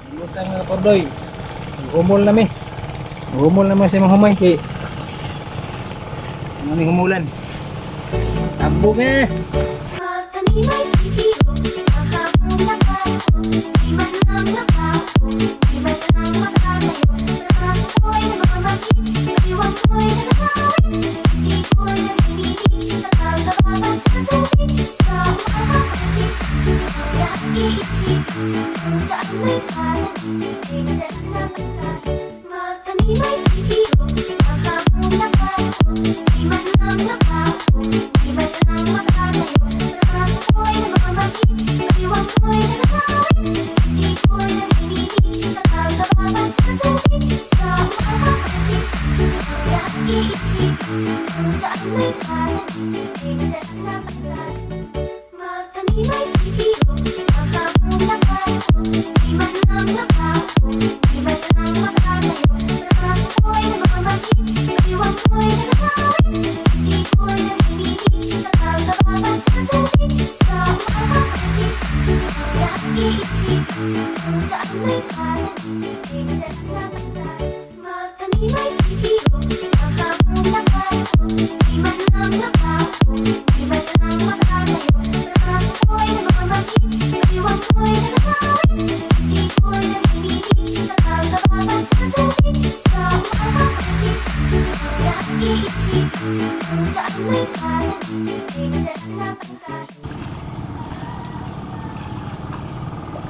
Butang nga pordoy. Humol na mi. Humol naman si mga humay kay ano humulan. Tambo me.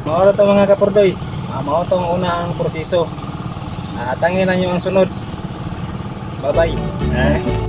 Mauro to mga kapordoy. Mao tong una ang proseso. Tangin na nyo ang sunod. Bye bye.